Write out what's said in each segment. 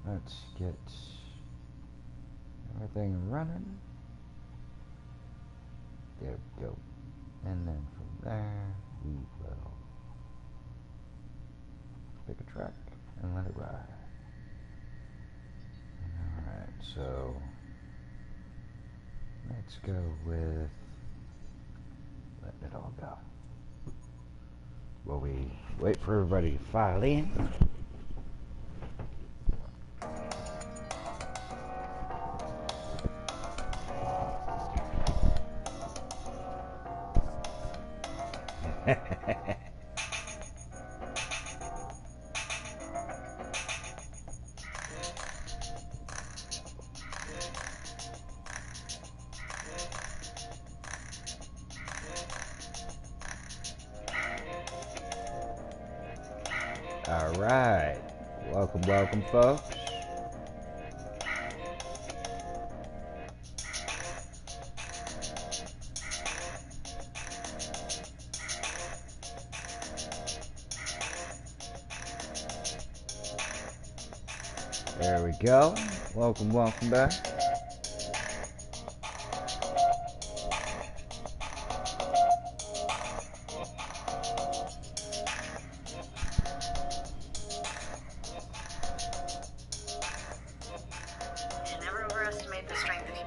Let's get everything running. There we go. And then from there, we will pick a track and let it ride. Alright, so let's go with letting it all go. While we wait for everybody to file in. Alright, welcome folks. There we go. Welcome back. Never overestimate the strength of you.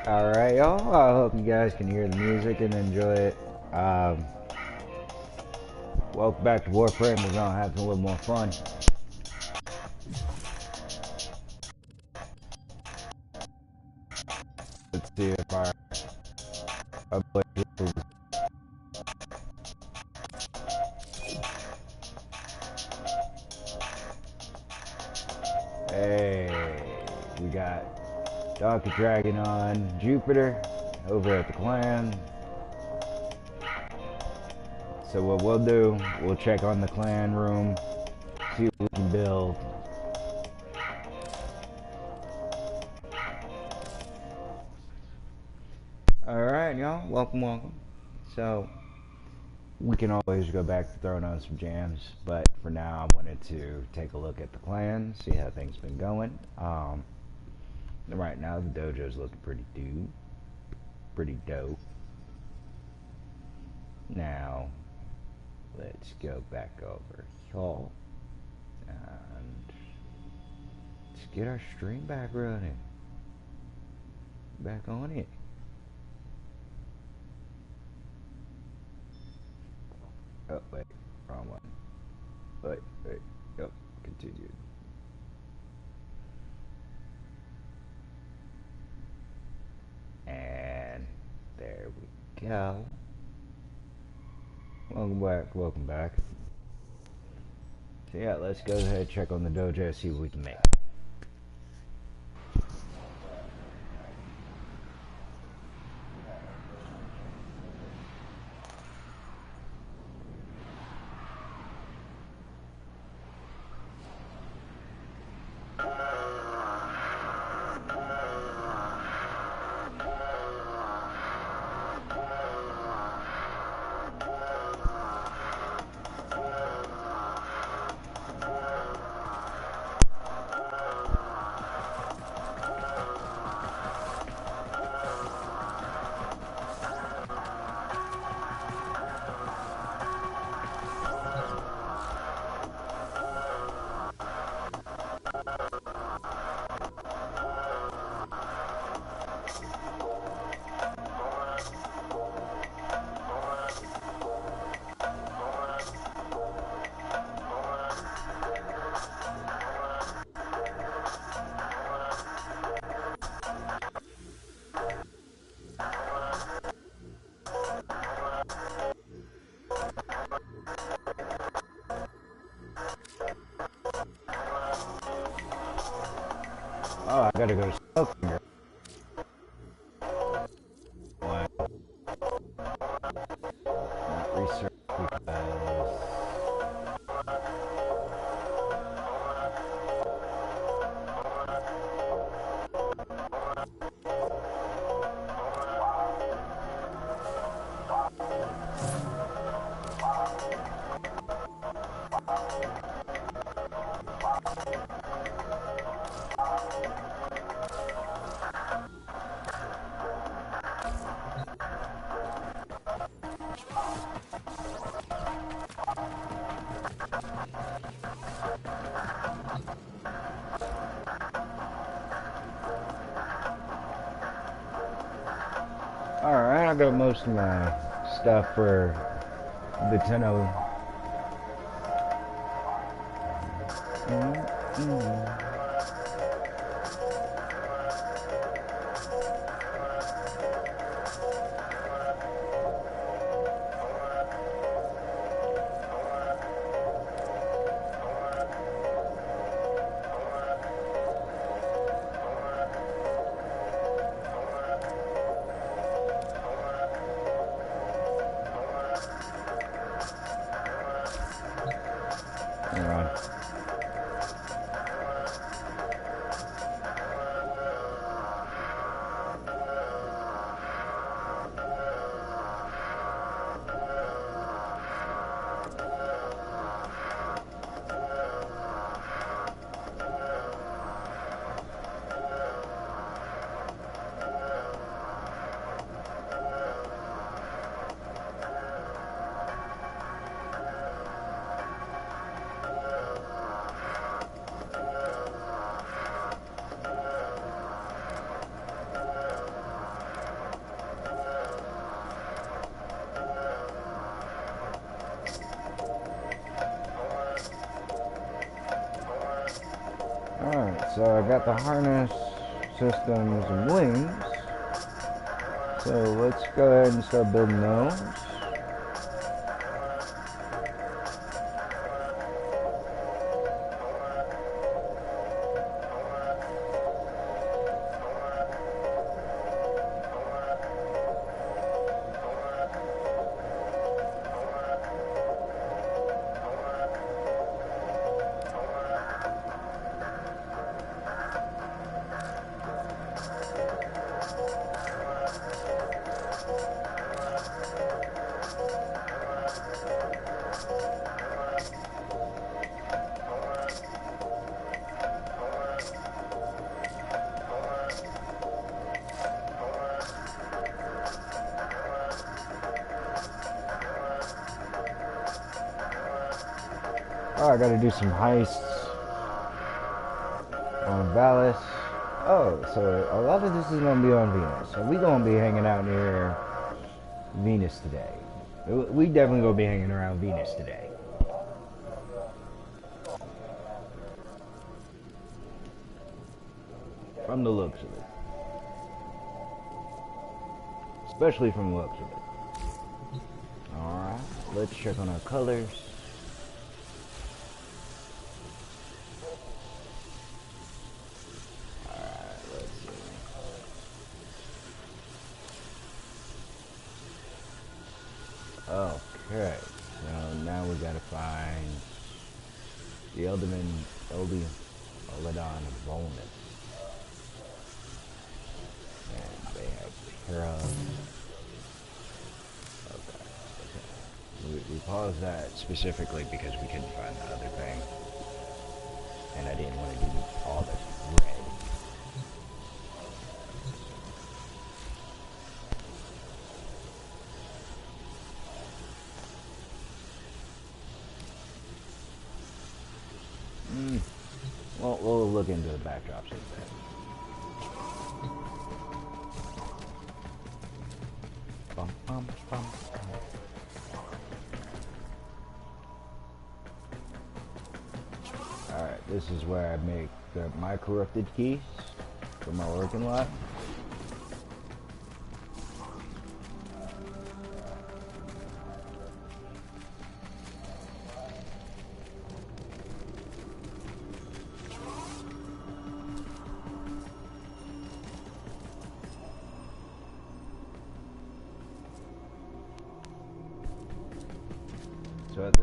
Alright, y'all. I hope you guys can hear the music and enjoy it. Welcome back to Warframe. We're gonna have a little more fun. Let's see if our hey, we got Dr. Dragon on Jupiter over at the clan. So what we'll do, we'll check on the clan room, see what we can build. Alright, y'all, welcome. So we can always go back to throwing on some jams, but for now I wanted to take a look at the clan, see how things been going. Right now the dojo's looking pretty dope. Now let's go back over y'all and let's get our stream back running. Back on it. Oh wait, wrong one. Wait, yep, continue. And there we go. Welcome back. So yeah, let's go ahead and check on the dojo, see what we can make. Oh, I gotta go smoking her. Why? Not research because... Alright, I got most of my stuff for the 10-0. Alright, so I got the harness, systems, and wings. So let's go ahead and start building those. Oh, I gotta do some heists on Valis. Oh, so a lot of this is gonna be on Venus. So we gonna be hanging out near Venus today. We definitely gonna be hanging around Venus today. From the looks of it. Especially from the looks of it. Alright, let's check on our colors. Okay, so now we gotta find the Eldon bonus. And they have Hera. Okay. We paused that specifically because we couldn't find the other thing. And I didn't want to do all this red. Well, we'll look into the backdrops in a bit. Bum, bum, bum. Alright, this is where I make my corrupted keys for my working lot.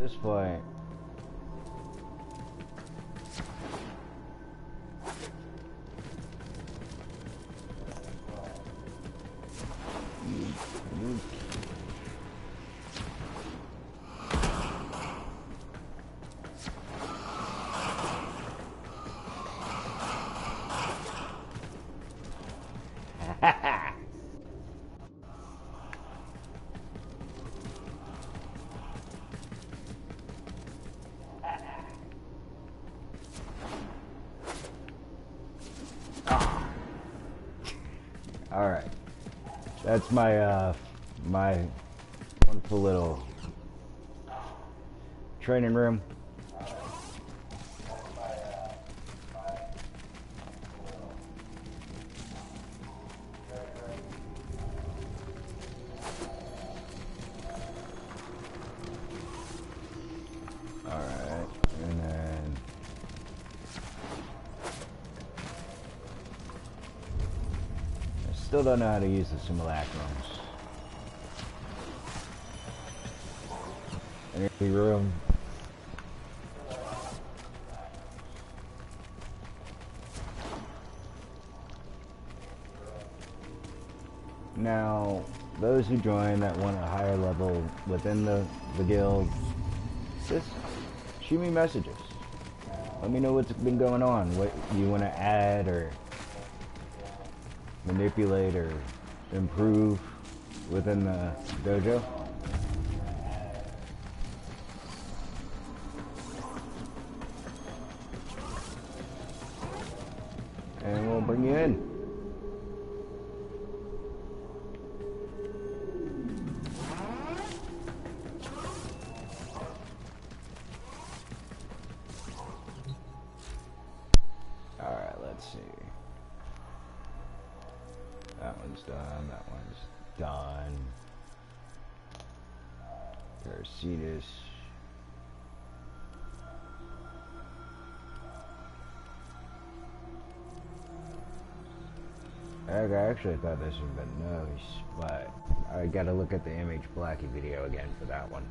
this point, all right. That's my my wonderful little training room. All right, and then I still don't know how to use the simulacrums. Energy room. Now, those who join that want a higher level within the guild, just shoot me messages. Let me know what's been going on, what you want to add or manipulate or improve within the dojo. And we'll bring you in. Alright, let's see. That one's done, that one's done. Parasitus. I actually thought this would have been nose, but I gotta look at the Image Blackie video again for that one.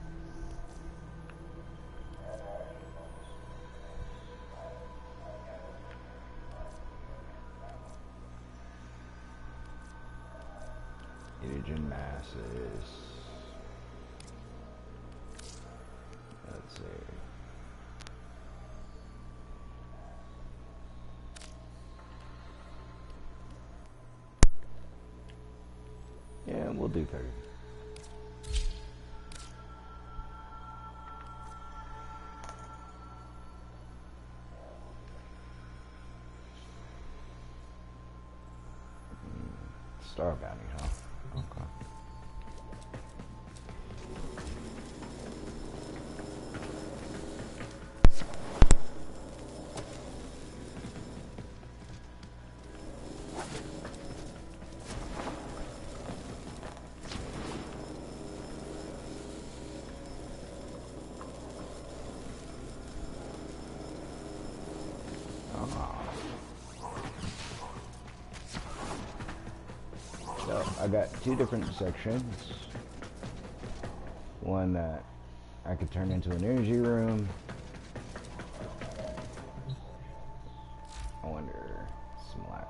Mutagen masses. Let's see. Yeah, we'll do 30. Star bounty, huh? Okay. So I got two different sections. One that I could turn into an energy room. I wonder, simulacrums.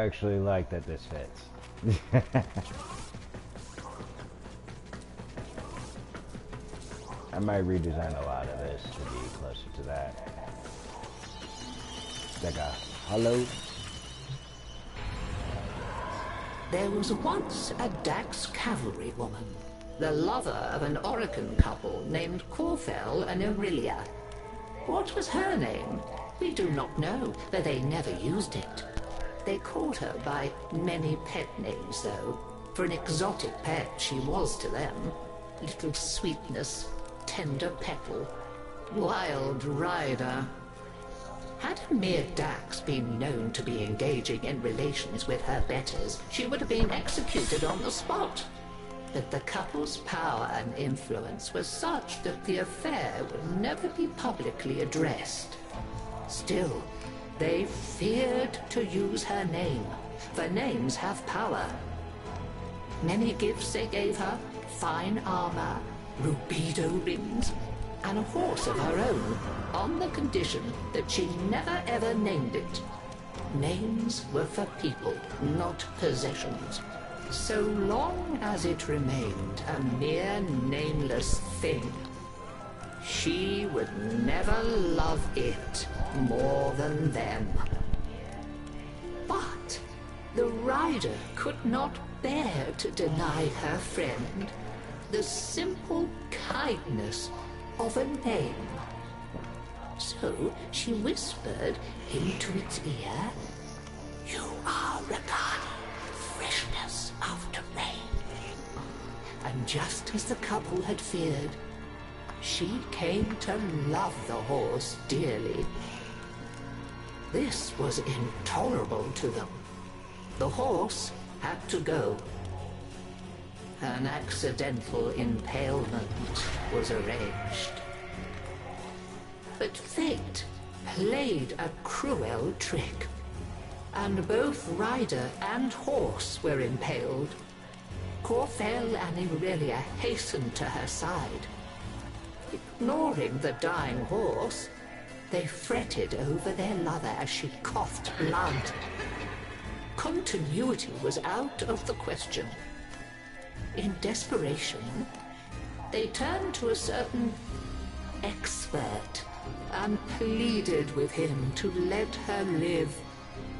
actually like that this fits. I might redesign a lot of this to be closer to that. Like a hollow. There was once a Dax cavalry woman, the lover of an Orokin couple named Corfel and Aurelia. What was her name? We do not know, but they never used it. They called her by many pet names, though. For an exotic pet she was to them. Little Sweetness, Tender Petal, Wild Rider. Had a mere Dax been known to be engaging in relations with her betters, she would have been executed on the spot. But the couple's power and influence was such that the affair would never be publicly addressed. Still, they feared to use her name, for names have power. Many gifts they gave her, fine armor, rubido rings, and a horse of her own, on the condition that she never ever named it. Names were for people, not possessions. So long as it remained a mere nameless thing, she would never love it more than them. But the rider could not bear to deny her friend the simple kindness of a name. So she whispered into its ear, "You are Rakani, freshness of terrain." And just as the couple had feared, she came to love the horse dearly. This was intolerable to them. The horse had to go. An accidental impalement was arranged. But fate played a cruel trick, and both rider and horse were impaled. Corfel and Aurelia hastened to her side. Ignoring the dying horse, they fretted over their lover as she coughed blood. Continuity was out of the question. In desperation, they turned to a certain expert and pleaded with him to let her live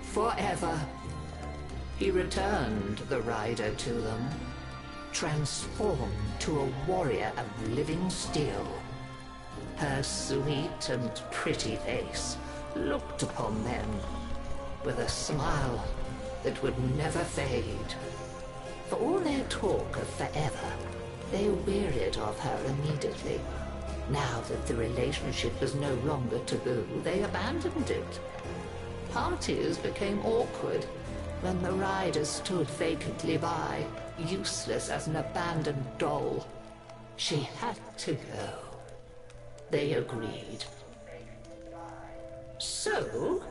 forever. He returned the rider to them, transformed to a warrior of living steel. Her sweet and pretty face looked upon them with a smile that would never fade. For all their talk of forever, they wearied of her immediately. Now that the relationship was no longer taboo, they abandoned it. Parties became awkward when the rider stood vacantly by, useless as an abandoned doll. She had to go. They agreed. So,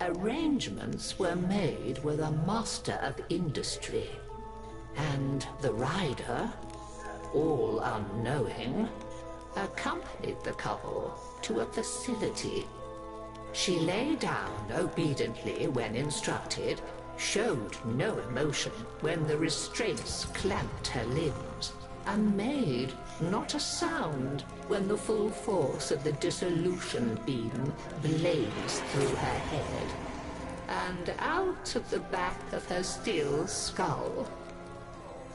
arrangements were made with a master of industry, and the rider, all unknowing, accompanied the couple to a facility. She lay down obediently when instructed, showed no emotion when the restraints clamped her limbs, and made not a sound when the full force of the dissolution beam blazed through her head, and out of the back of her steel skull.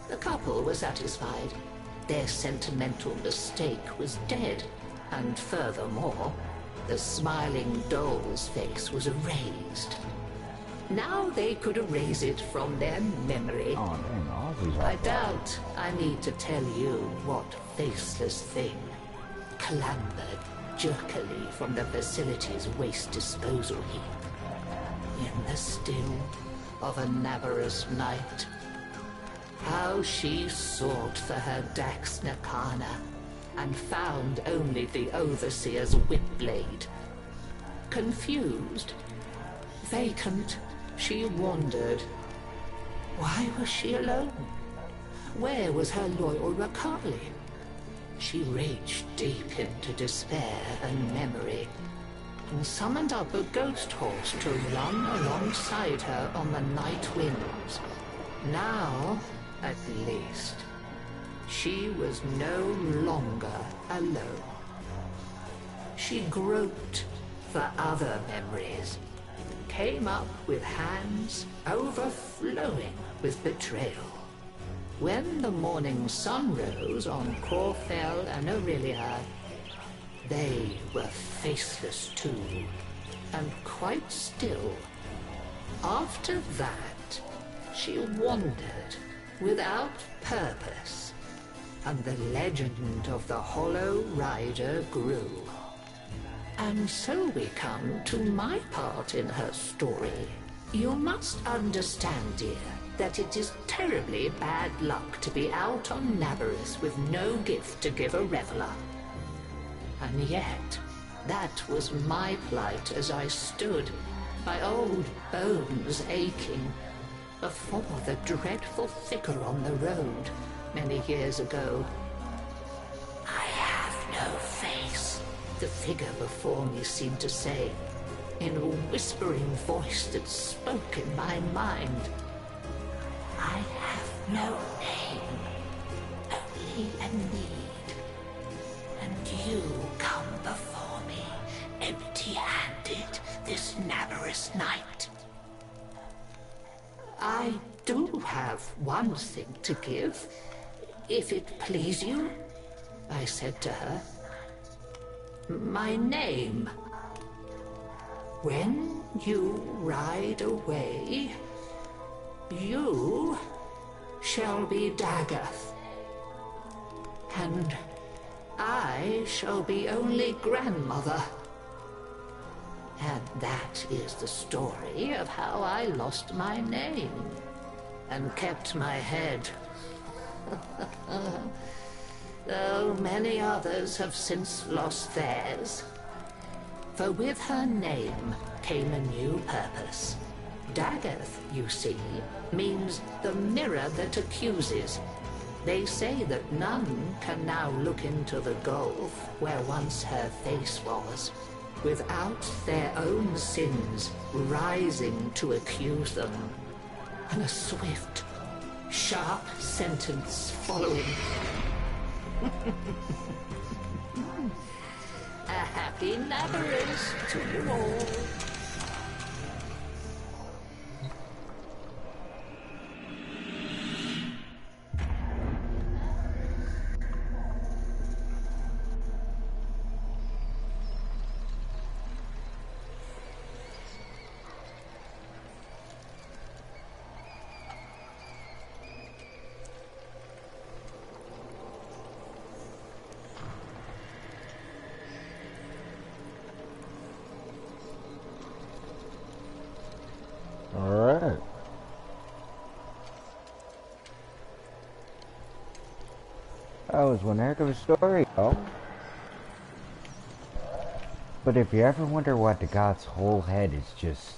The couple were satisfied. Their sentimental mistake was dead, and furthermore, the smiling doll's face was erased. Now they could erase it from their memory. Oh, dang, all these are I doubt I need to tell you what faceless thing clambered jerkily from the facility's waste disposal heap. In the still of a Navarus night, how she sought for her Dax Nakana and found only the Overseer's whip-blade. Confused, vacant, she wandered. Why was she alone? Where was her loyal Rakali? She raged deep into despair and memory. and summoned up a ghost horse to run alongside her on the night winds. Now, at least, she was no longer alone. She groped for other memories, came up with hands overflowing with betrayal. When the morning sun rose on Corfell and Aurelia, they were faceless too, and quite still. After that, she wandered without purpose, and the legend of the Hollow Rider grew. And so we come to my part in her story. You must understand, dear, that it is terribly bad luck to be out on Nabarus with no gift to give a reveler. And yet, that was my plight as I stood, my old bones aching, before the dreadful figure on the road many years ago. I have no face, the figure before me seemed to say, in a whispering voice that spoke in my mind. I have no name, only a need, and you come before me empty-handed this Nabarus night. I do have one thing to give, if it please you, I said to her. My name. When you ride away, you shall be Daggoth, and I shall be only grandmother. And that is the story of how I lost my name and kept my head. Though many others have since lost theirs. For with her name came a new purpose. Daggoth, you see, means the mirror that accuses. They say that none can now look into the gulf where once her face was, without their own sins rising to accuse them, and a swift, sharp sentence following. A happy Nabarus to you all. Alright. That was one heck of a story, y'all. But if you ever wonder why the god's whole head is just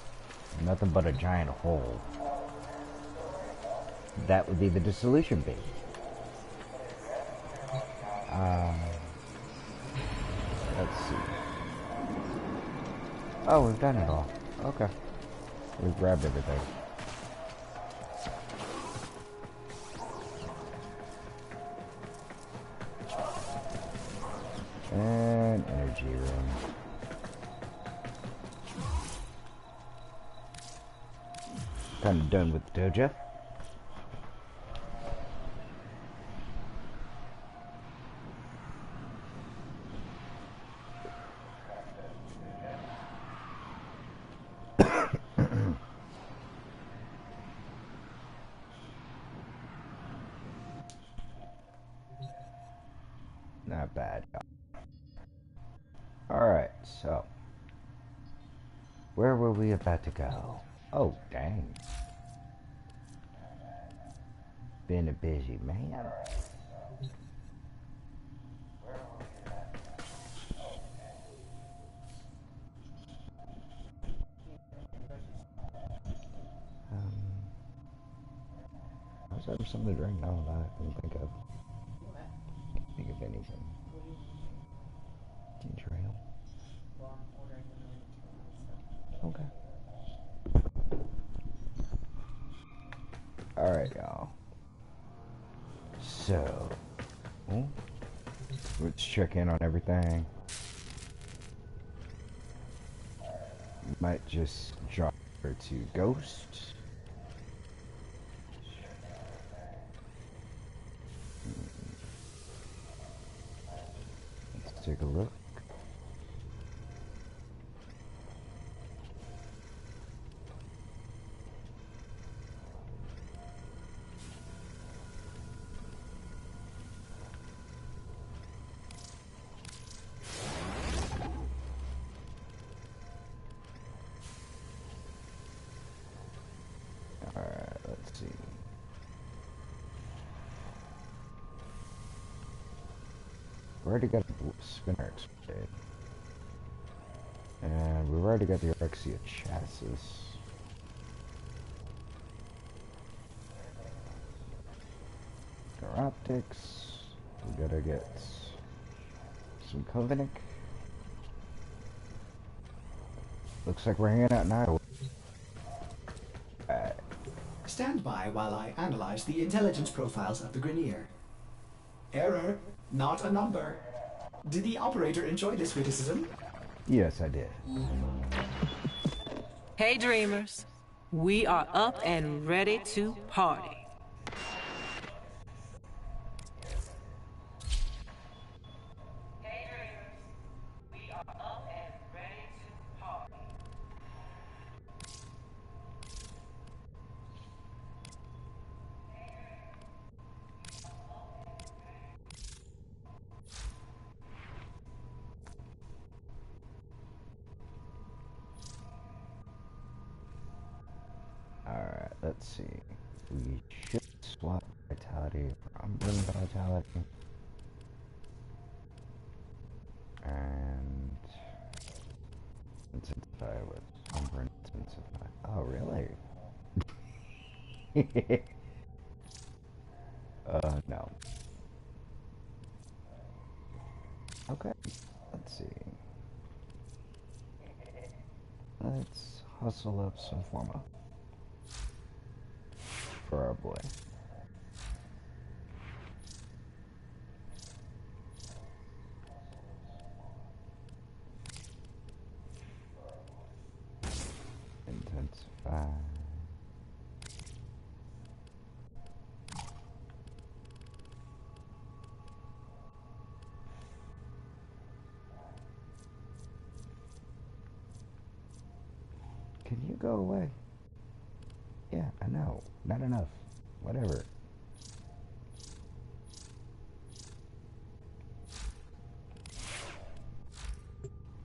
nothing but a giant hole, that would be the dissolution beam. Let's see. Oh, we've done it all. Okay. We've grabbed everything. And energy room. Kind of done with the dojo. Not bad. Alright, so where were we about to go? Oh, dang. Been a busy man. I was having something to drink. No, I couldn't think of. Can't think of anything. Ginger ale. Okay. Alright, y'all. So, let's check in on everything. Might just drop her to Ghost. Let's take a look. Alright, let's see. We already got the spinner exploded. And we've already got the Orexia chassis. Our optics. We gotta get some Covenant. Looks like we're hanging out in Iowa. Stand by while I analyze the intelligence profiles of the Grineer. Error, not a number. Did the operator enjoy this witticism? Yes, I did. Hey dreamers, we are up and ready to party. Alright, let's see. We should swap vitality for unburned vitality. And intensify with unburned intensify. Oh, really? No. Okay, let's see. Let's hustle up some Forma for our boy. Intensify. Can you go away? Yeah, I know. Not enough. Whatever.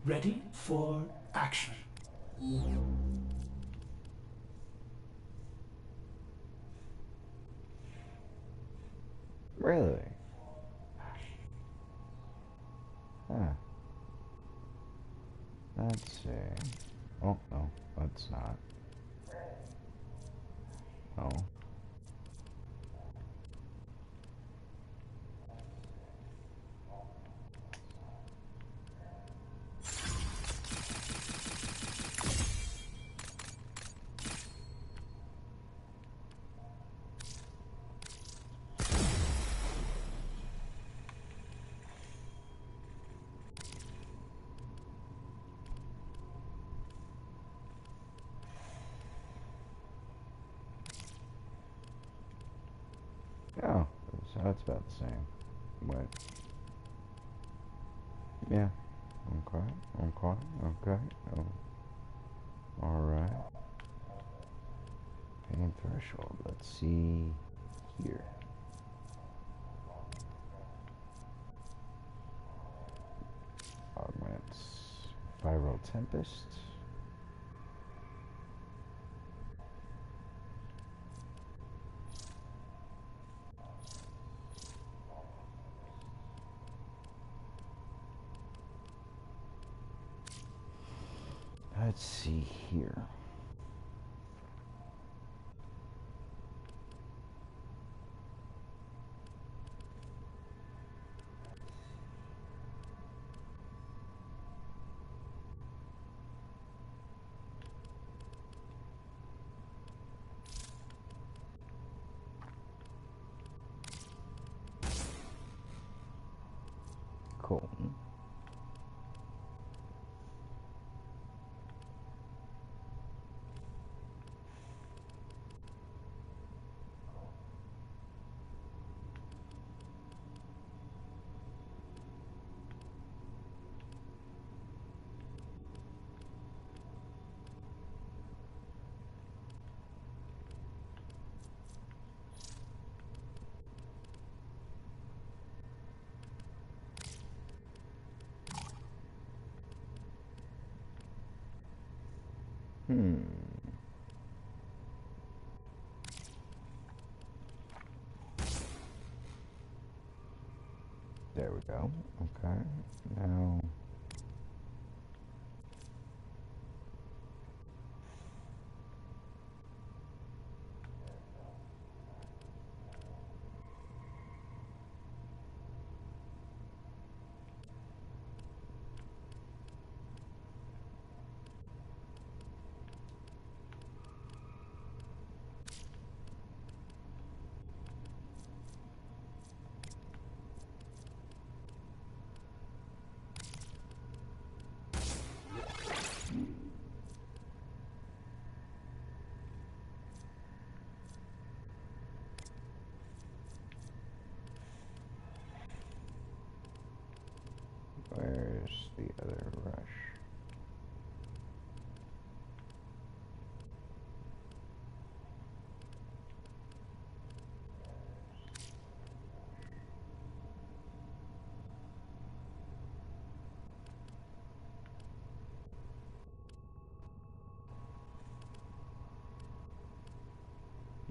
Ready for action. Really? Huh. Let's see. Oh, no, that's not. Oh. Oh, so that's about the same. But yeah. Okay. Okay. Okay. Oh. Alright. Pain threshold. Let's see here. Augments. Viral Tempest. Let's see here. Hmm. There we go. Okay. Now. Where's the other rush?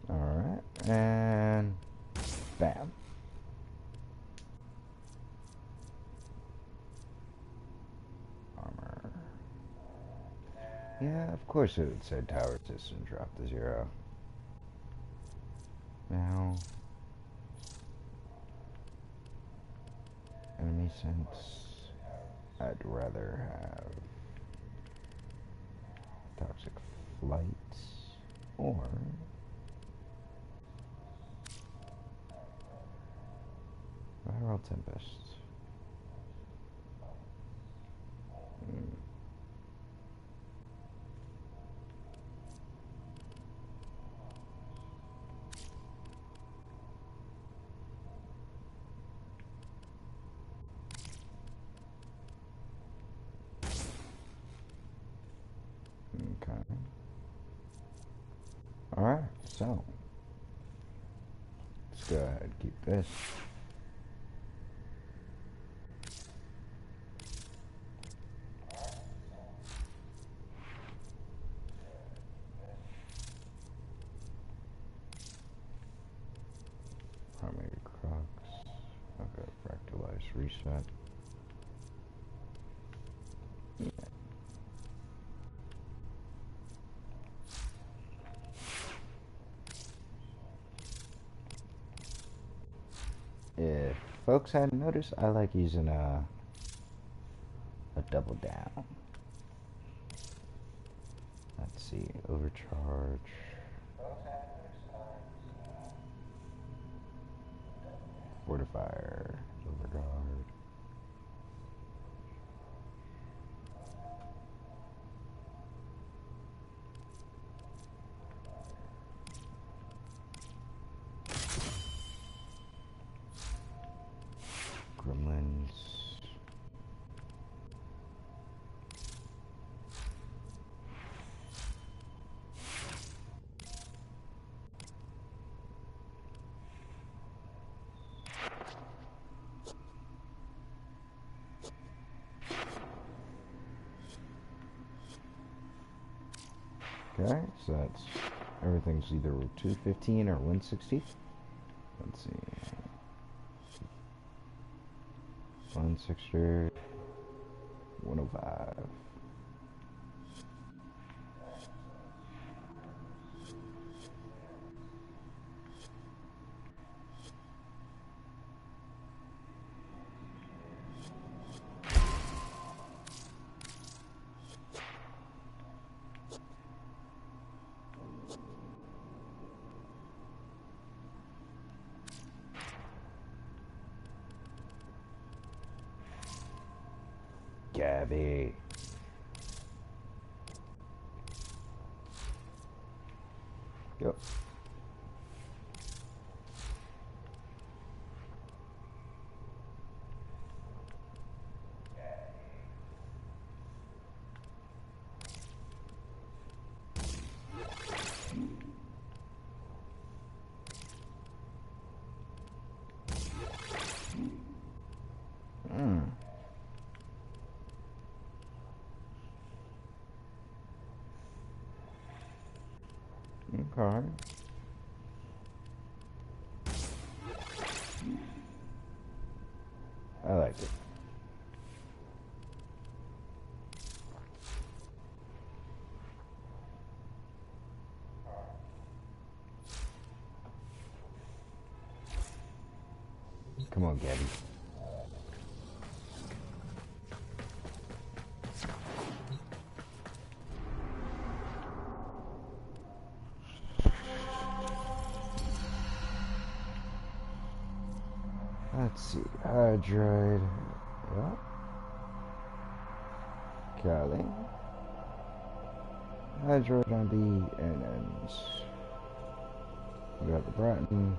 Alright, and bam. Armor. Yeah, of course it would say tower resistance drop to 0. Now, enemy sense, I'd rather have toxic flights or viral tempest. Okay. Alright, so let's go ahead and keep this. Harmony Crocs. Okay, fractalize reset. If folks hadn't noticed, I like using a double down. Let's see, overcharge. Fortifier, overguard. Gremlins. Okay, so that's everything's either 215 or 160. Let's see. 160, 105. Gabby. Yep. Okay. I like it. Come on, Gabby. Let's see. Hydroid. What? Kelly. Hydroid on the ends. We got the Bratton.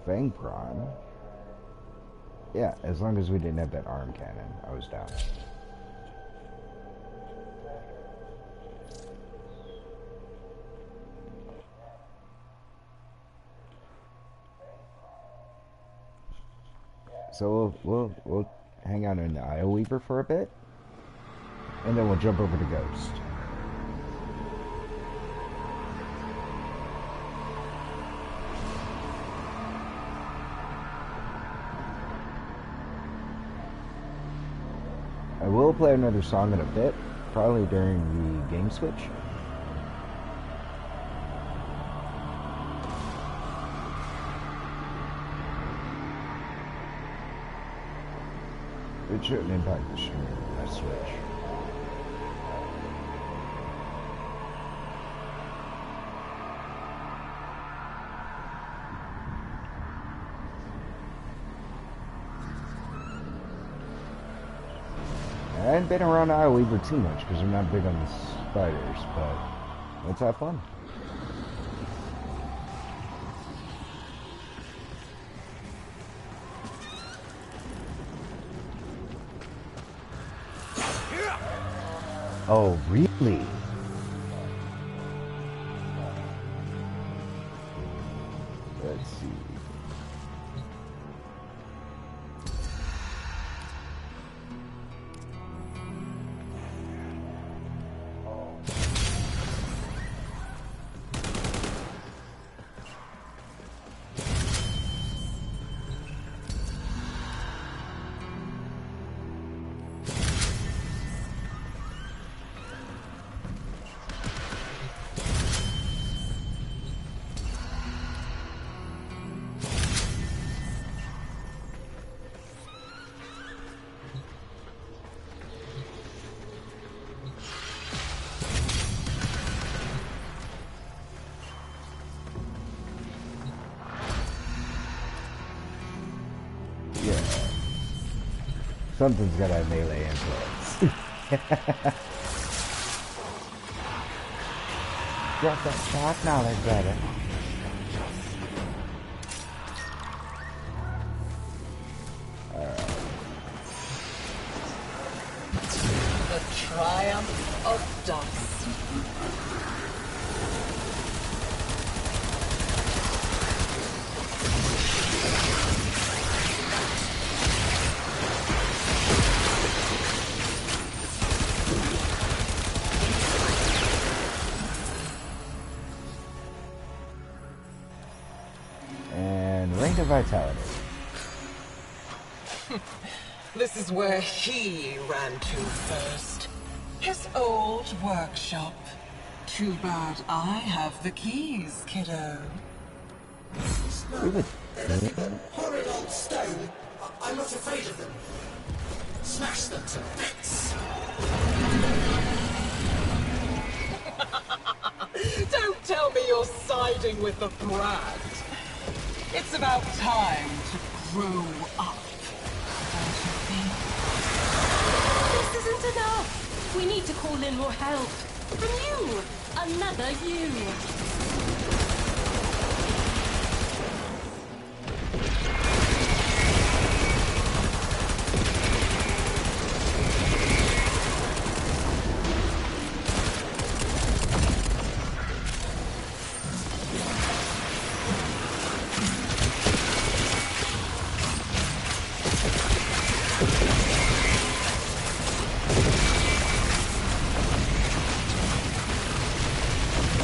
Fang Prime. Yeah, as long as we didn't have that arm cannon, I was down. So we'll hang out in the Isle Weaver for a bit, and then we'll jump over to Ghost. I will play another song in a bit, probably during the game switch. It shouldn't impact the stream when I switch. I hadn't been around Isle Weaver too much because I'm not big on the spiders, but let's have fun. Oh, really? Let's see. Something's got a melee influence. Drop that shock knowledge, brother. The triumph of dust. Vitality. This is where he ran to first. His old workshop. Too bad I have the keys, kiddo. Horrid old stone. I'm not afraid of them. Smash them to bits. Don't tell me you're siding with the brand. It's about time to grow up. This isn't enough. We need to call in more help. From you. Another you.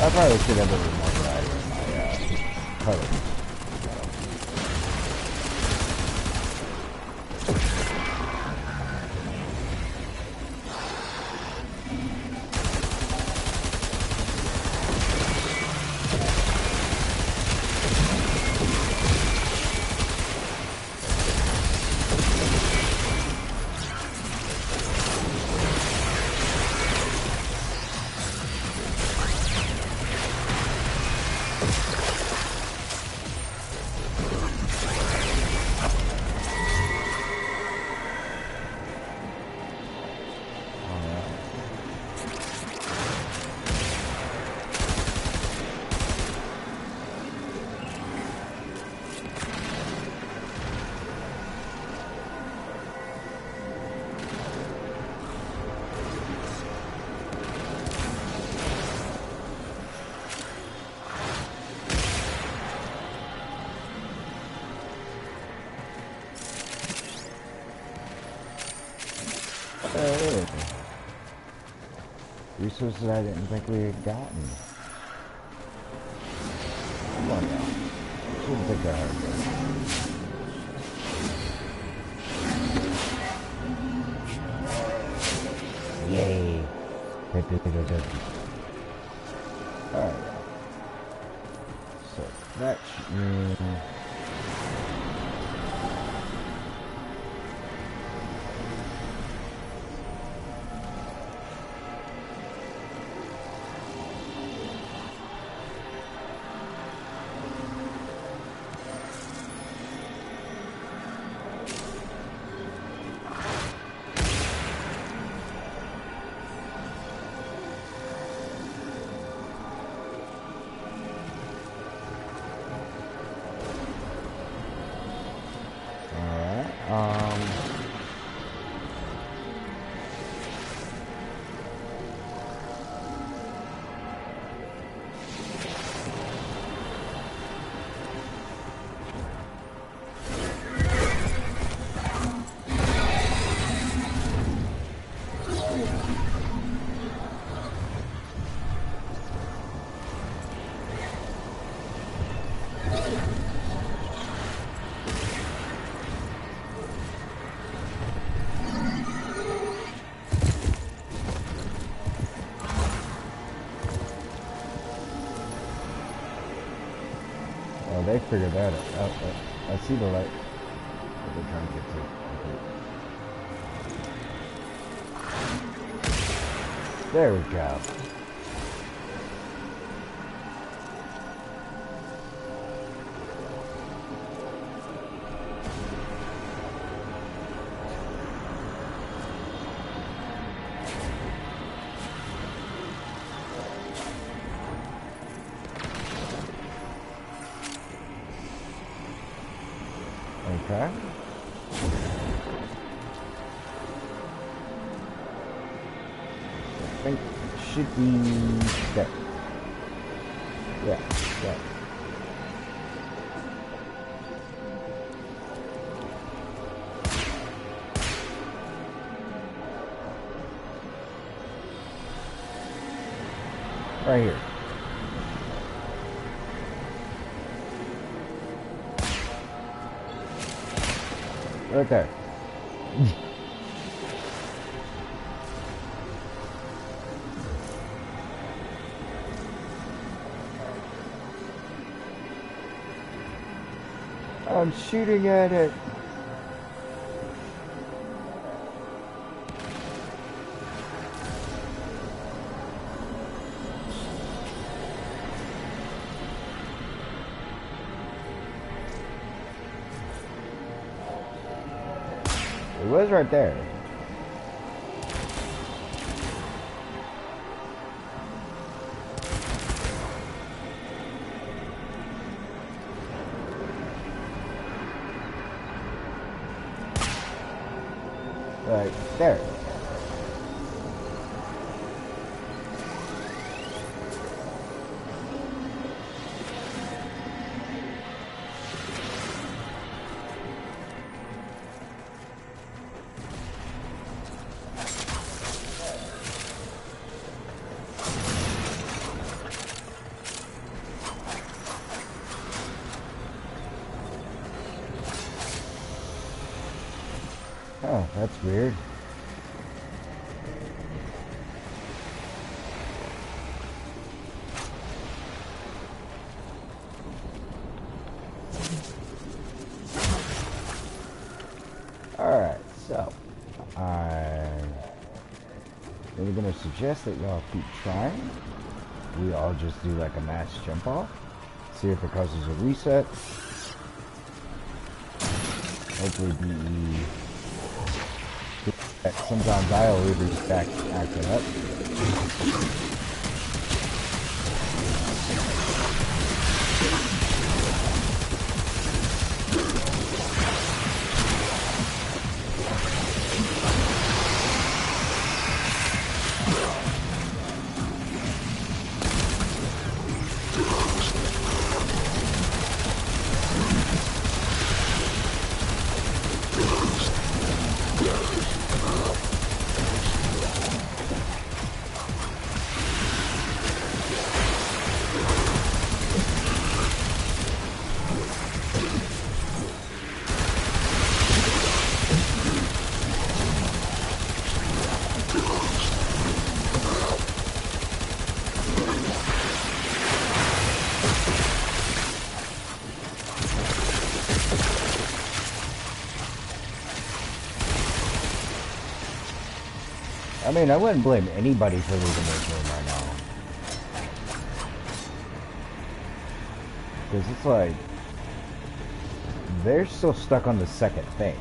I probably should have a little more variety in my colors. Resources I didn't think we had gotten. Come on now. Shouldn't take that hard. Yay. Alright. So that should mean... They figured that out. I see the light that they're trying to get to. There we go. Okay. I think it should be there. Yeah, yeah. Right here. Right there. I'm shooting at it. It was right there. Right there. Oh, that's weird. Alright, so I'm gonna suggest that y'all keep trying. We all just do like a mass jump off. See if it causes a reset. Hopefully BE. Sometimes I'll even acting up. I mean, I wouldn't blame anybody for losing this room right now. Because it's like, they're still stuck on the second thing.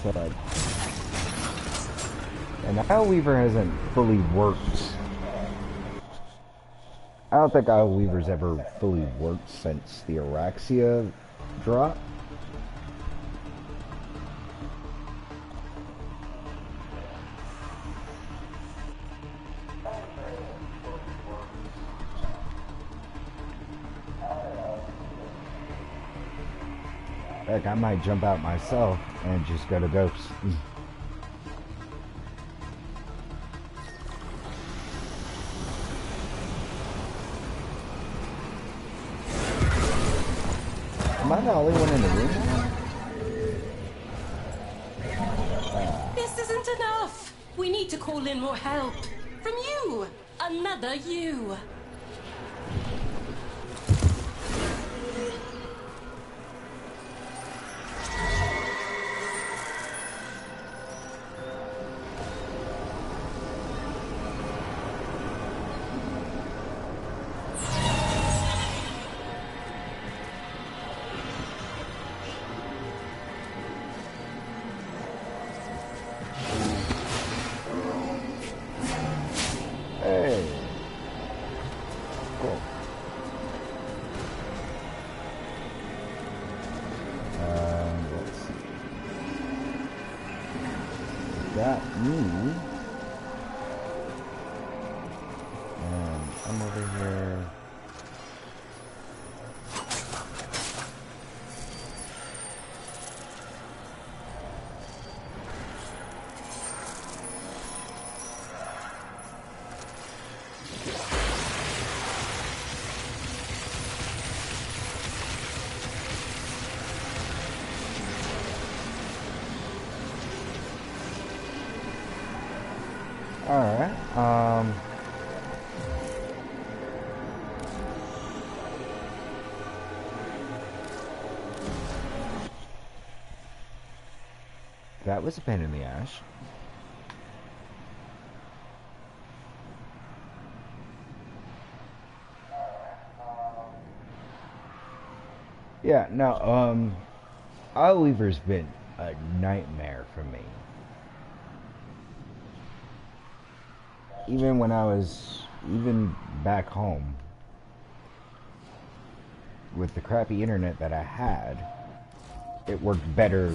So like, and Isle Weaver hasn't fully worked. I don't think Isle Weaver's ever fully worked since the Araxia drop. Heck, I might jump out myself and just go to Ghosts. Am I the only one in the room now? This isn't enough. We need to call in more help. From you. Another you. Hey. Cool. Let's see. Got me. And I'm over here. Alright, that was a pain in the ass. Yeah, no, Isle Weaver's been a nightmare for me. Even when I was, even back home, with the crappy internet that I had, it worked better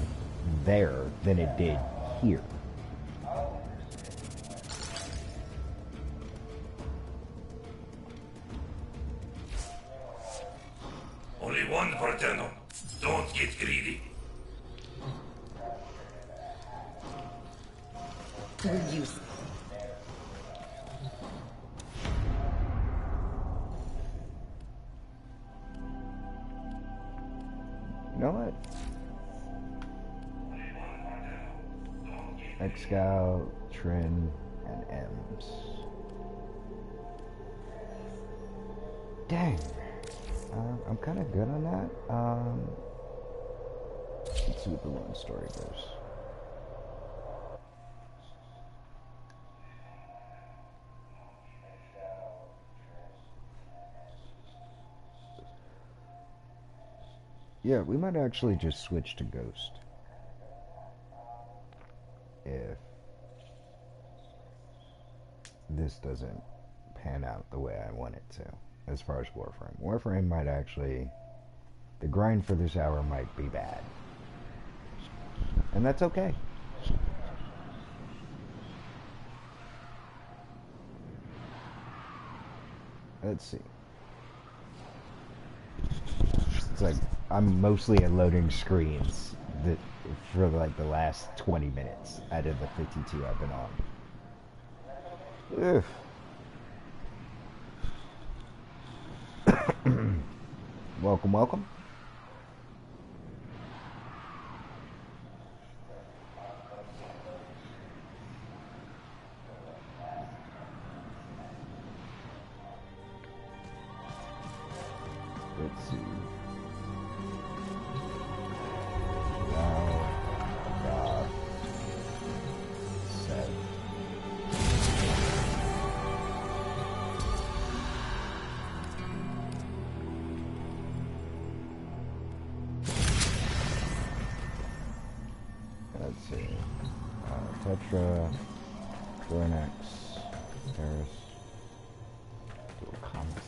there than it did here. Only one Parteno. Don't get greedy. Will you... know what? Excal, Trin, and M's. Dang. I'm kind of good on that. Let's see what the one story goes. Yeah, we might actually just switch to Ghost. If this doesn't pan out the way I want it to, as far as Warframe. Warframe might actually, the grind for this hour might be bad. And that's okay. Let's see. It's like I'm mostly at loading screens that for like the last 20 minutes out of the 52 I've been on. Welcome, welcome. Let's see. Let's see. Tetra, Dronex, Paris, Dual Comics.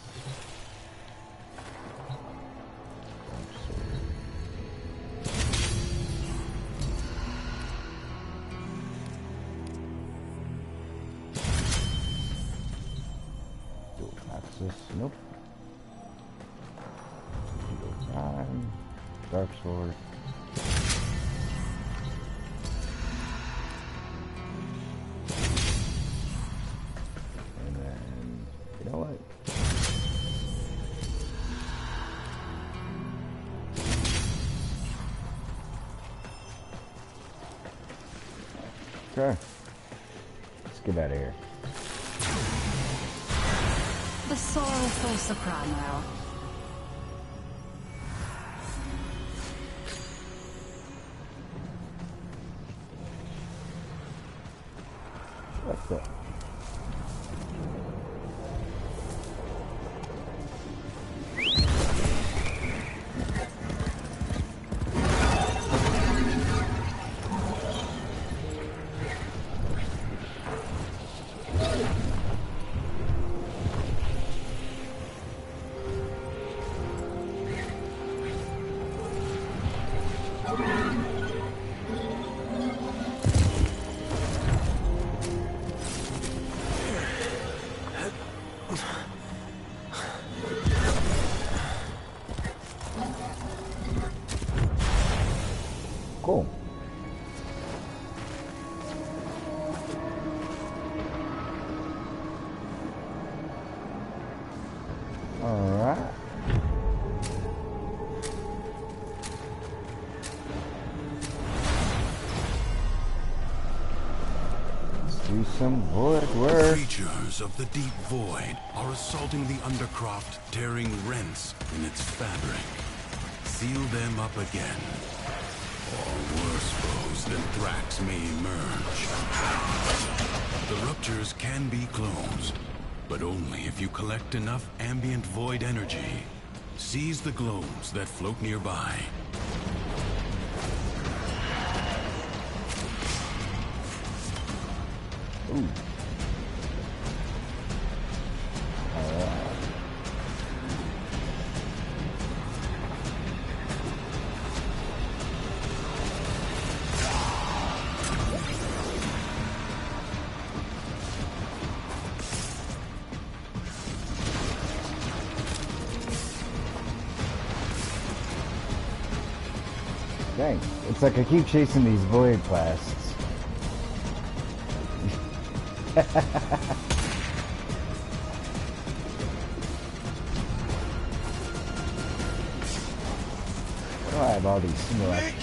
Dual Axis, nope. Dual Prime, Dark Sword. Okay. Let's get out of here. The sorrowful soprano. What's that? Cool. All right. Let's do some void work. Creatures of the deep void are assaulting the undercroft, tearing rents in its fabric. Seal them up again. Or worse foes than Thrax may emerge. The ruptures can be closed, but only if you collect enough ambient void energy. Seize the globes that float nearby. Ooh. Dang, it's like I keep chasing these void blasts. Oh, I have all these simulations.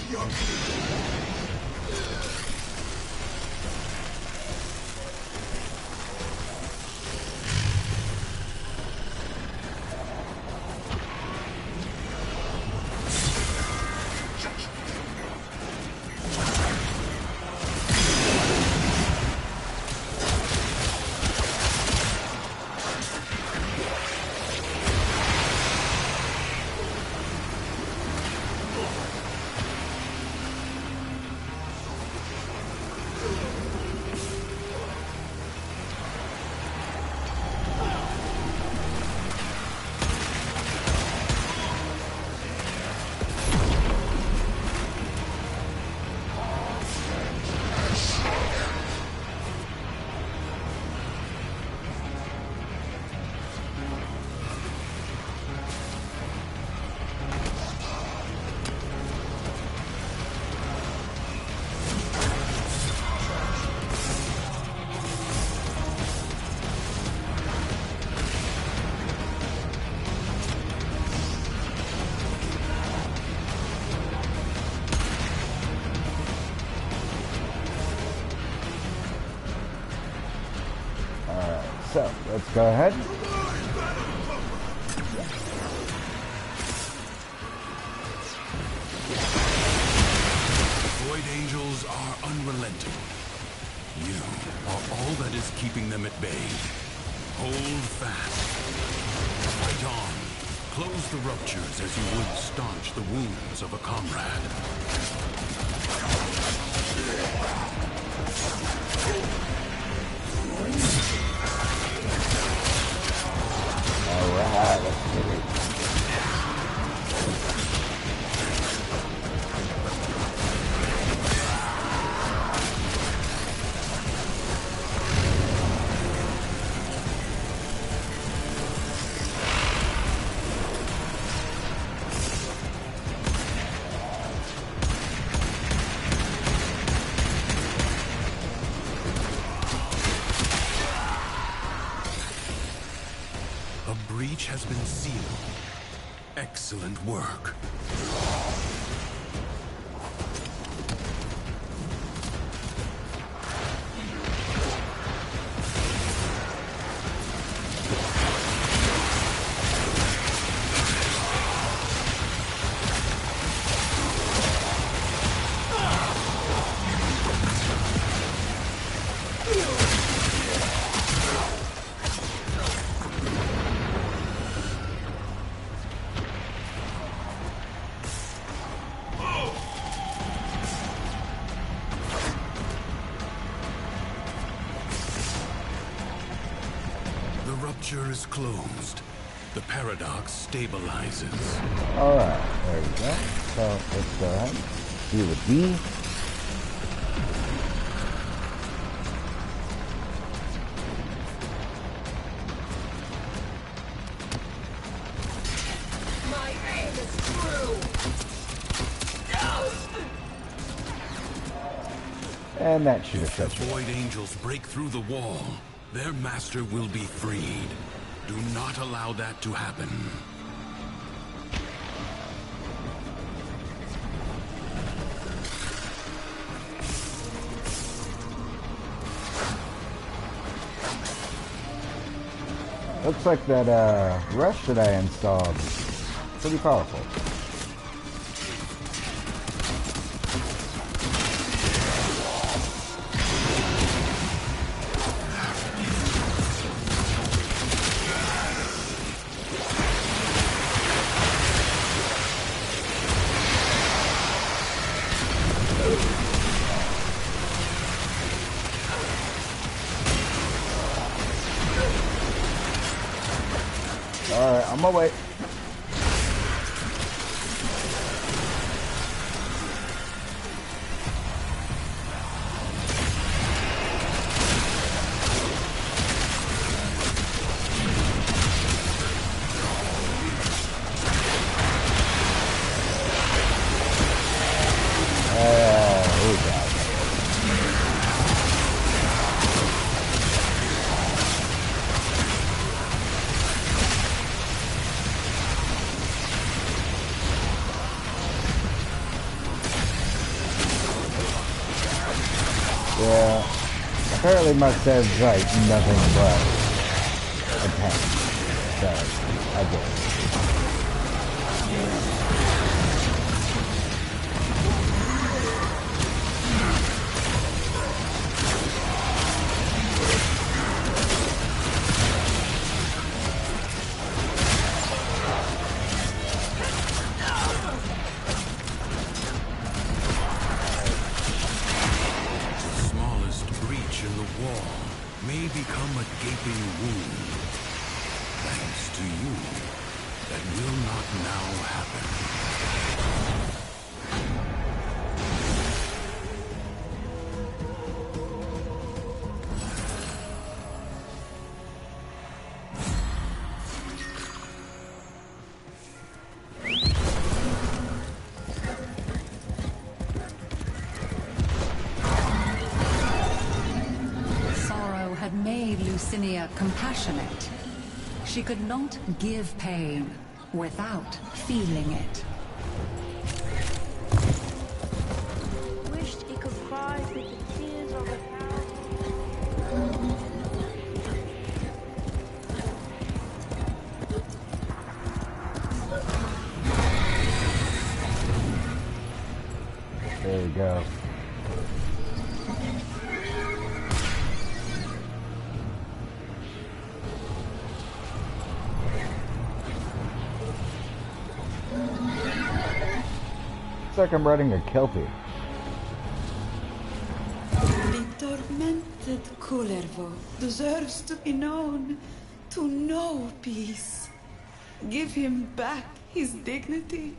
So, let's go ahead. Void Angels are unrelenting. You are all that is keeping them at bay. Hold fast. Fight on. Close the ruptures as you would staunch the wounds of a comrade. Alright, let's get it. A breach has been sealed. Excellent work. The rupture is closed. The paradox stabilizes. Alright, there we go. So, let's go ahead. Do the D. My aim is true. And that should have If the shut you. Void Angels break through the wall, their master will be freed. Do not allow that to happen. Looks like that rush that I installed is pretty powerful. Alright, on my way. Oh, God. Yeah. Apparently my save's like nothing but a tank. So, I get it. May become a gaping wound. Thanks to you, that will not now happen. Compassionate. She could not give pain without feeling it. Wished he could cry with the tears of a cow. There you go. It's like I'm riding a Kelpie. The tormented Kullervo deserves to be known, to know peace. Give him back his dignity,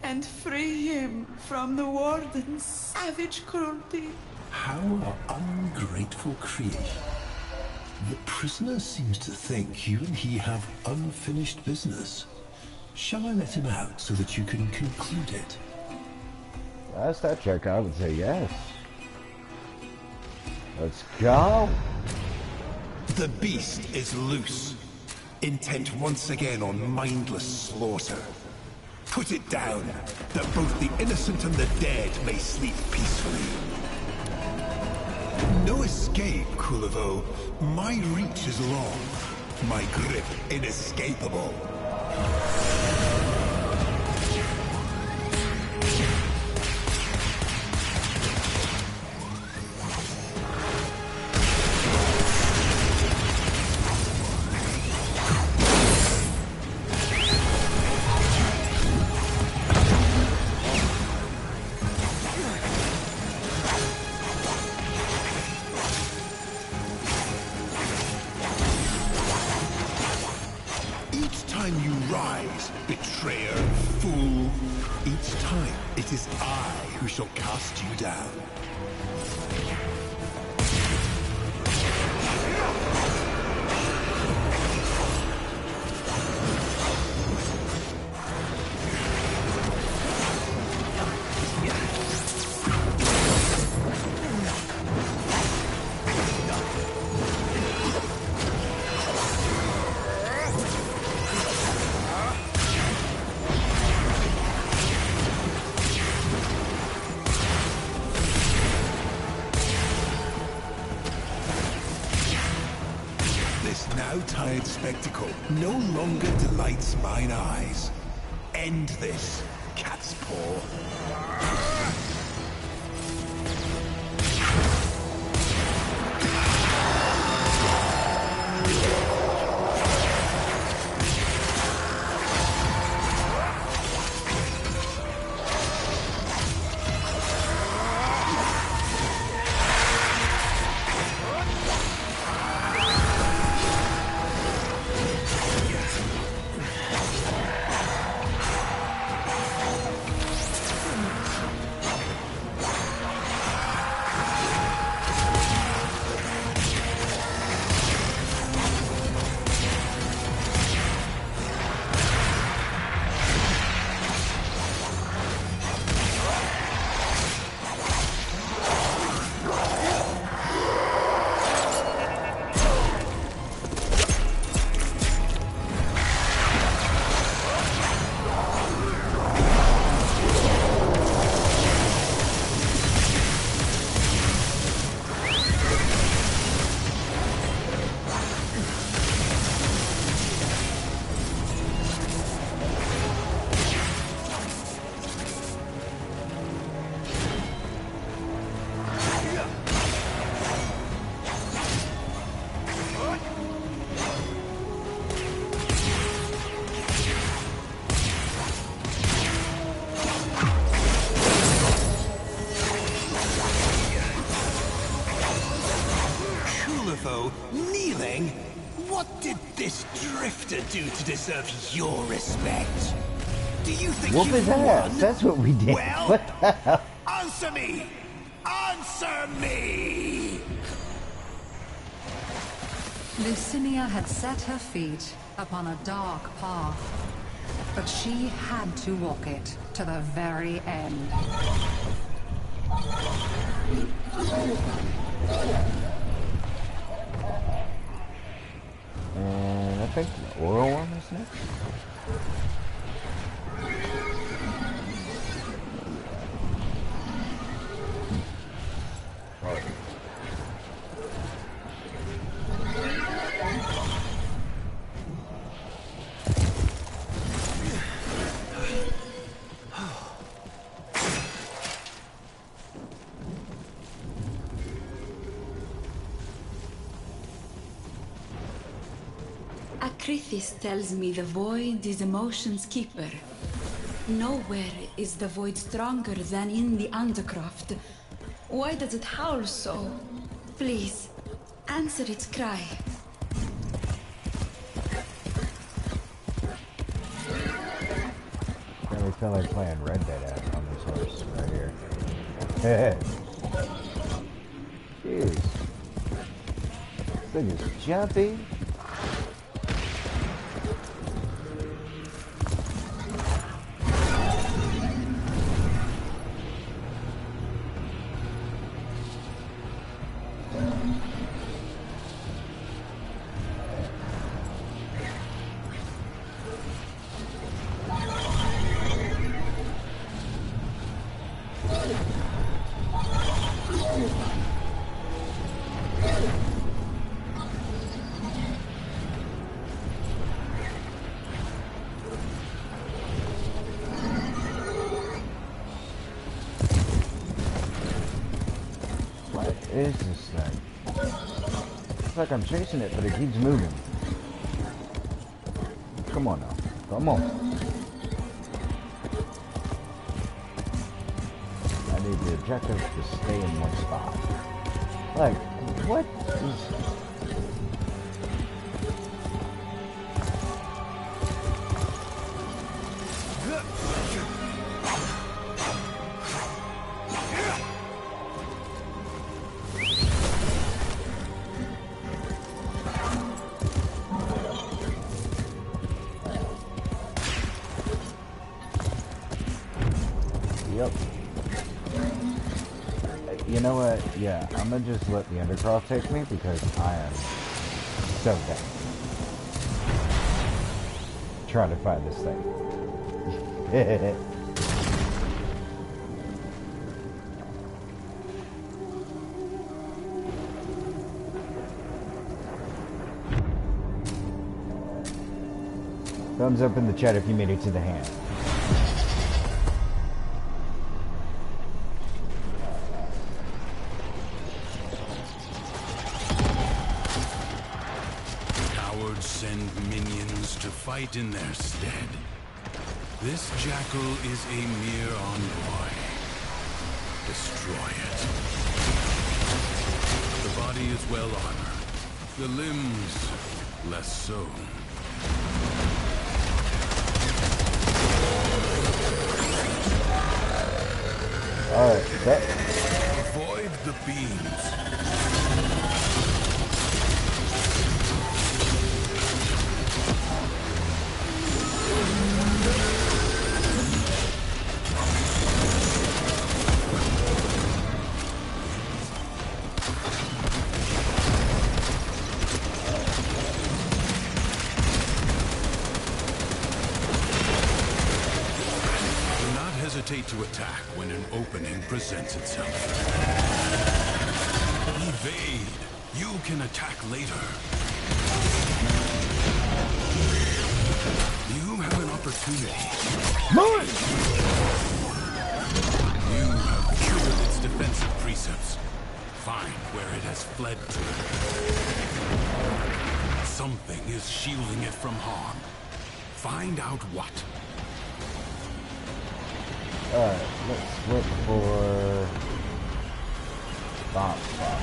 and free him from the Warden's savage cruelty. How ungrateful creation. The prisoner seems to think you and he have unfinished business. Shall I let him out so that you can conclude it? Last I checked, I would say yes. Let's go. The beast is loose, intent once again on mindless slaughter. Put it down, that both the innocent and the dead may sleep peacefully. No escape, Kullervo. My reach is long, my grip inescapable. It is I who shall cast you down. Now-tired spectacle no longer delights mine eyes. End this, cat's paw. What did this drifter do to deserve your respect? Do you think Whoop you his ass. won? That's what we did. Well, What the hell? answer me! Answer me! Lucinia had set her feet upon a dark path, but she had to walk it to the very end. And I think the oral one is next. Akrithis tells me the void is emotion's keeper. Nowhere is the void stronger than in the Undercroft. Why does it howl so? Please, answer its cry. I really feel like playing Red Dead on this horse right here. Jeez. This thing is jumpy. What is this thing? It's like I'm chasing it, but it keeps moving. Come on now. Come on. I need the objective to stay in one spot. Like, what is... Yep. You know what? Yeah, I'm gonna just let the Undercroft take me because I am so down. Trying to find this thing. Thumbs up in the chat if you made it to the hand. Send minions to fight in their stead. This jackal is a mere envoy. Destroy it. The body is well armored. The limbs, less so. Alright, that... Avoid the beams. To attack when an opening presents itself. Evade. You can attack later. You have an opportunity. Move! You have cured its defensive precepts. Find where it has fled to. Something is shielding it from harm. Find out what. Alright, let's look for bomb spot.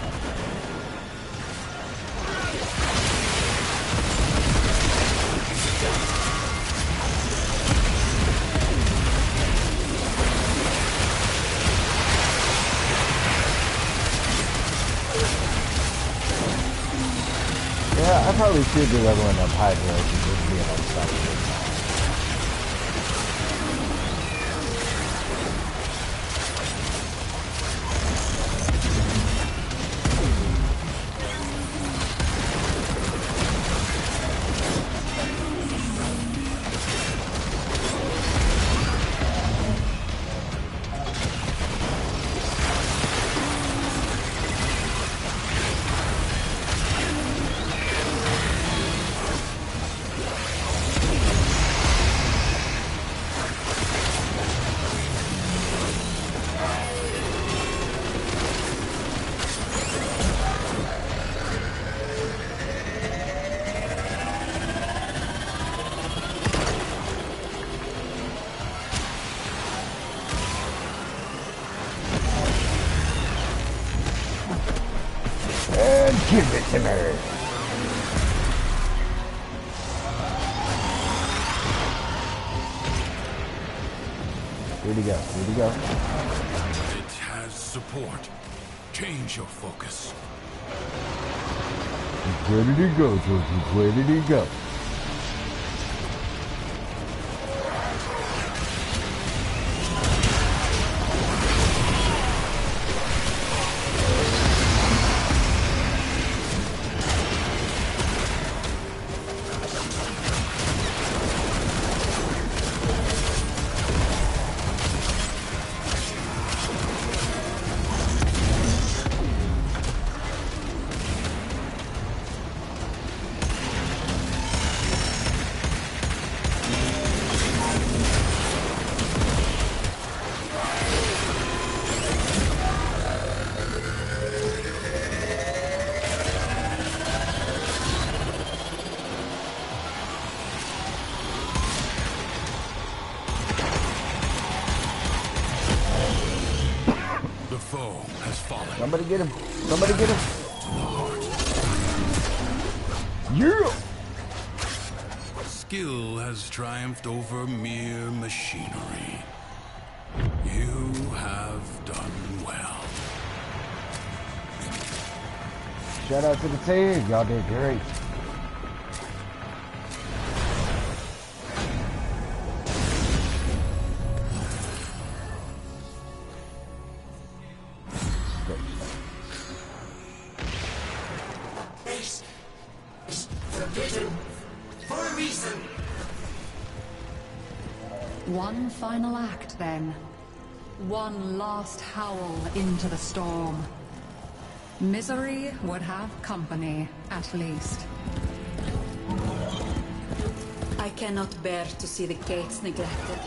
I probably should be leveling up Hydra because it's being unstoppable. Give it to me. Where'd he go? Where'd he go? It has support. Change your focus. Where did he go, Georgie? Where did he go? Somebody get him. Somebody get him. Yeah! Skill has triumphed over mere machinery. You have done well. Shout out to the team. Y'all did great. One final act, then. One last howl into the storm. Misery would have company, at least. I cannot bear to see the gates neglected,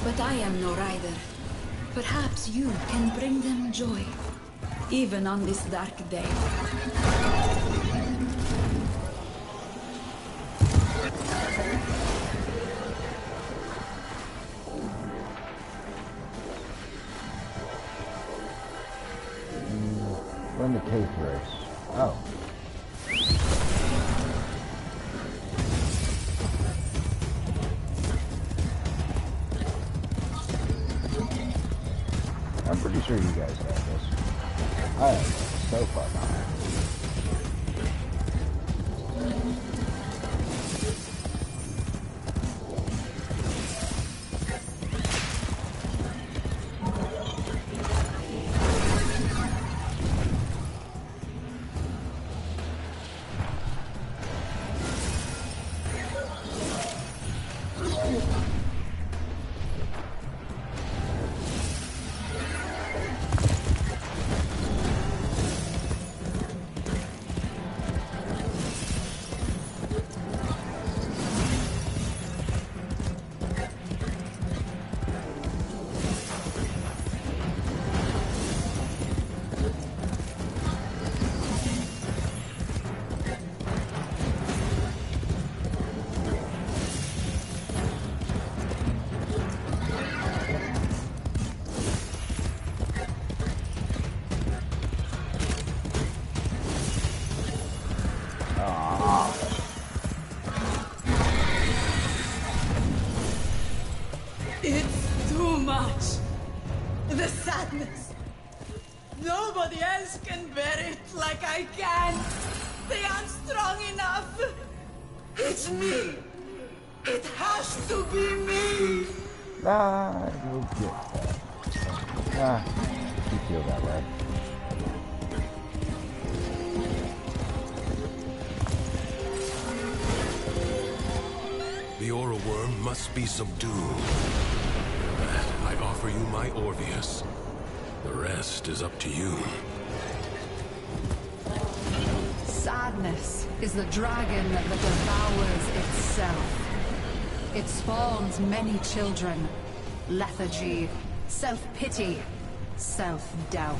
but I am no rider. Perhaps you can bring them joy, even on this dark day. Run the cave race. Oh. I'm pretty sure you guys have this. I am so far behind. It's too much. The sadness. Nobody else can bear it like I can. They aren't strong enough. It's me. It has to be me. Ah, go get that. Ah, you feel that way. The aura worm must be subdued. I offer you my Orpheus. The rest is up to you. Sadness is the dragon that devours itself. It spawns many children. Lethargy, self-pity, self-doubt.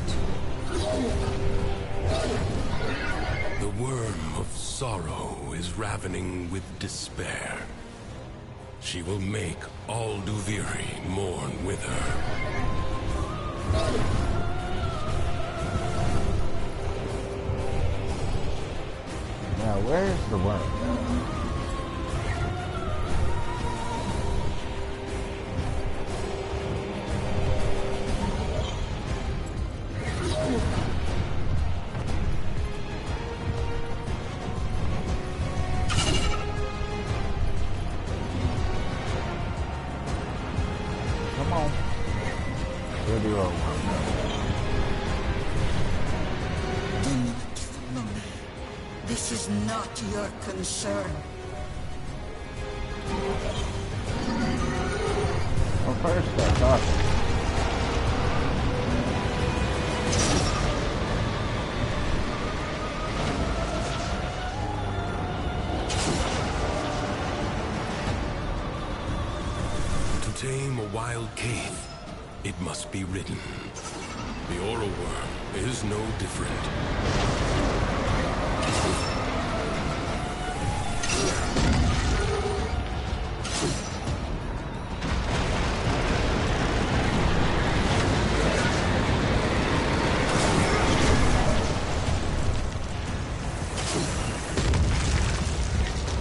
The worm of sorrow is ravening with despair. She will make all Duviri mourn with her. Now, where's the worm? Come on. Where do you go? This is not your concern. Well, first I thought. To tame a wild cave, it must be ridden. The aura worm is no different.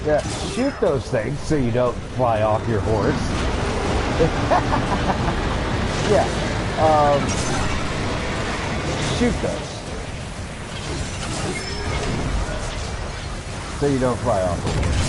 Yeah, shoot those things so you don't fly off your horse. Yeah, shoot those so you don't fly off the horse.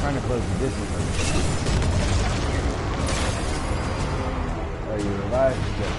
Trying to close the distance. Are you revived? Good.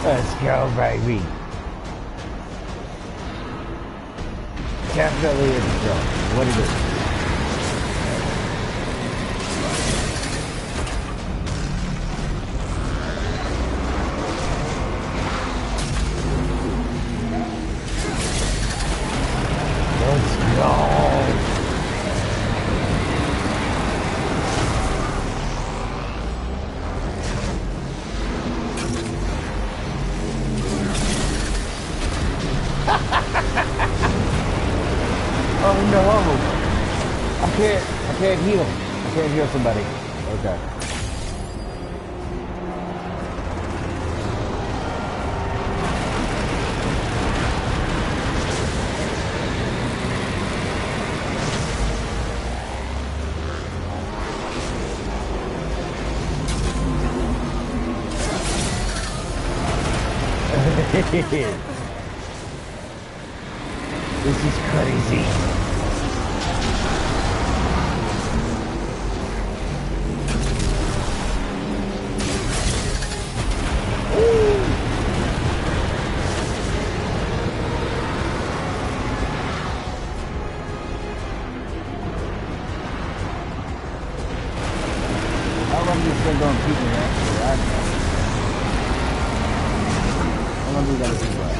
Let's go, baby. Definitely in control. What it is. Let's go. Oh no! I can't heal. I can't heal somebody. Okay. This is crazy. How long is this thing going to keep me after that? How long do we got to do that?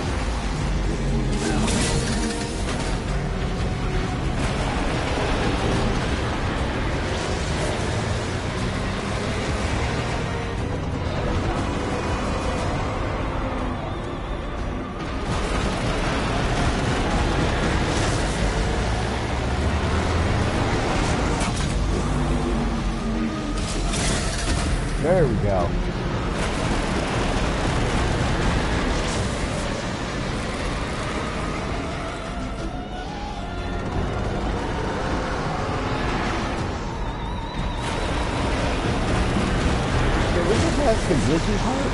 There we go. Did we just have some glitches here?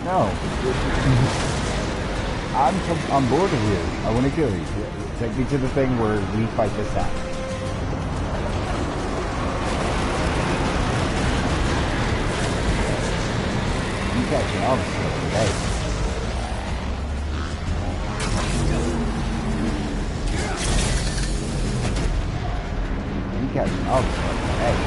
No. I'm bored of you. I want to kill you. Take me to the thing where we fight this out. You catching all the stuff today. You catching all the stuff today.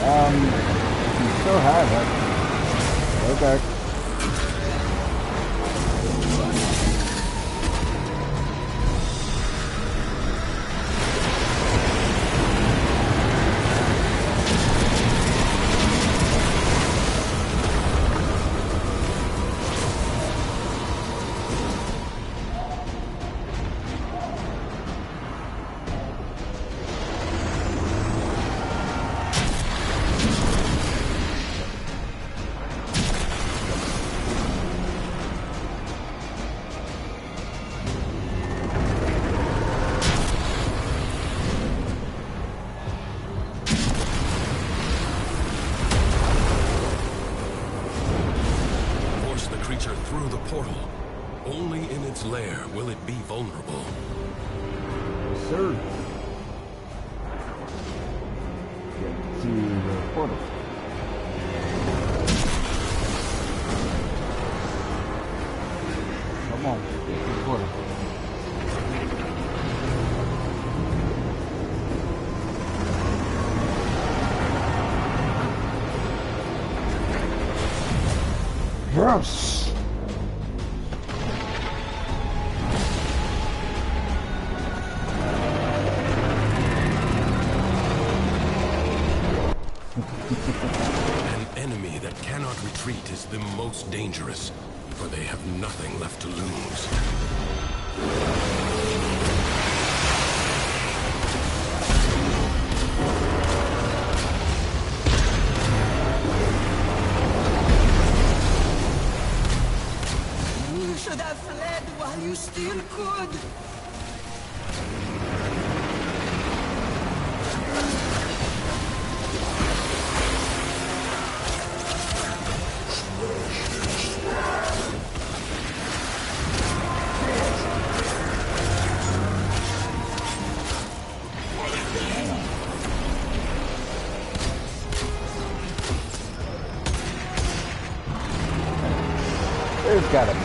You still have it. Okay. Through the portal. Only in its lair will it be vulnerable. Sir. Get to the portal. Come on, get to the portal. Yes! An enemy that cannot retreat is the most dangerous, for they have nothing left to lose. You should have fled while you still could. There's gotta be.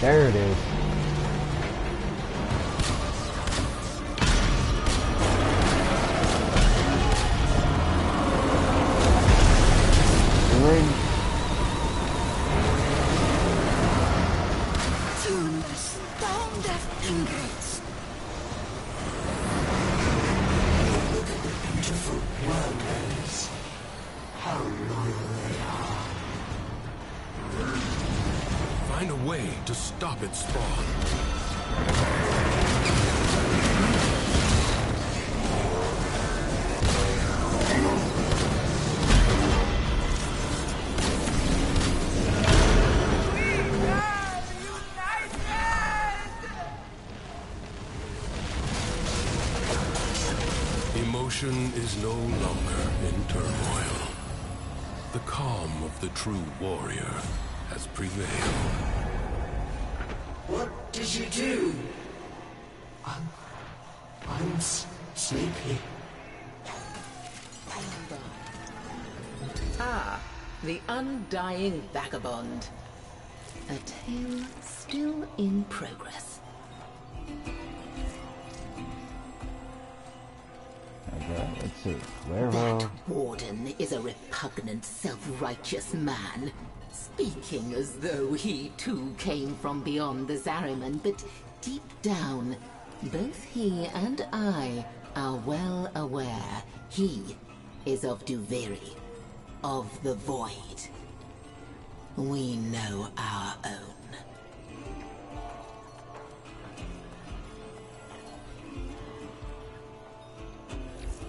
There it is. Really? Turn the stone deaf ingrates. Look at the beautiful workers. How loyal they are. Find a way to stop its spawn. Emotion is no longer in turmoil. The calm of the true warrior has prevailed. What did you do? I'm sleepy. Ah, the undying vagabond. A tale still in progress. Okay, let's see. Cuervo. That warden is a repugnant, self-righteous man. Speaking as though he too came from beyond the Zariman, but deep down, both he and I are well aware he is of Duveri, of the Void. We know our own.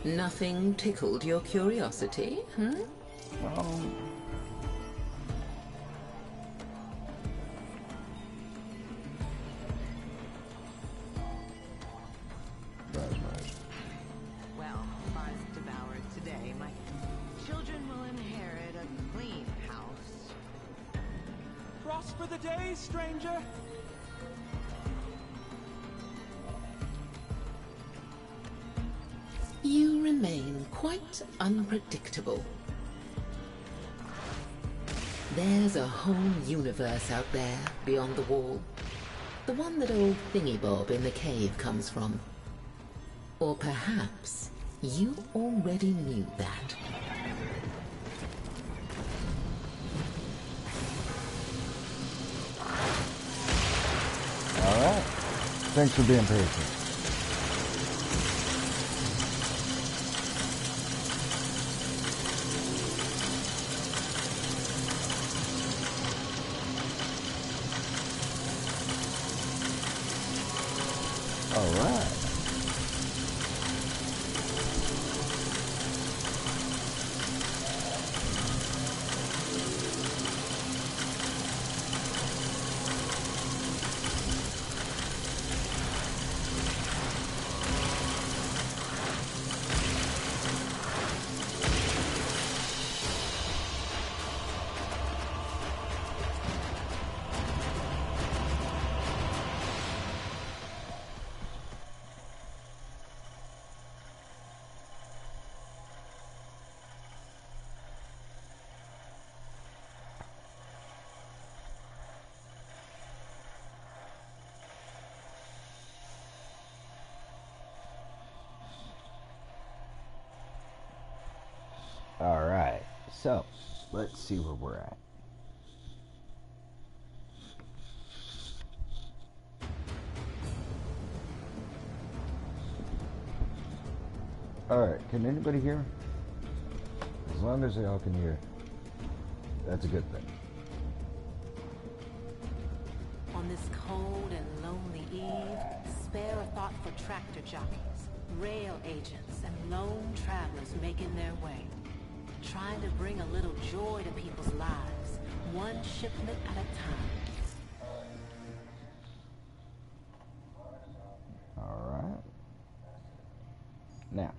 Nothing tickled your curiosity, hmm? Well, Mars devoured today. My children will inherit a clean house. Prosper the day, stranger! You remain quite unpredictable. There's a whole universe out there beyond the wall. The one that old Thingy-Bob in the cave comes from. Or perhaps you already knew that. Alright. Thanks for being patient. Alright. Alright, so let's see where we're at. Alright, can anybody hear? As long as they all can hear, that's a good thing. On this cold and lonely eve, spare a thought for tractor jockeys. Rail agents and lone travelers making their way, trying to bring a little joy to people's lives, one shipment at a time. Alright. Now.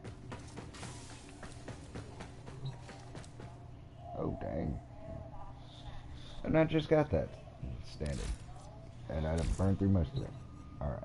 Oh, dang. And I just got that standard. And I burned through most of it. Alright.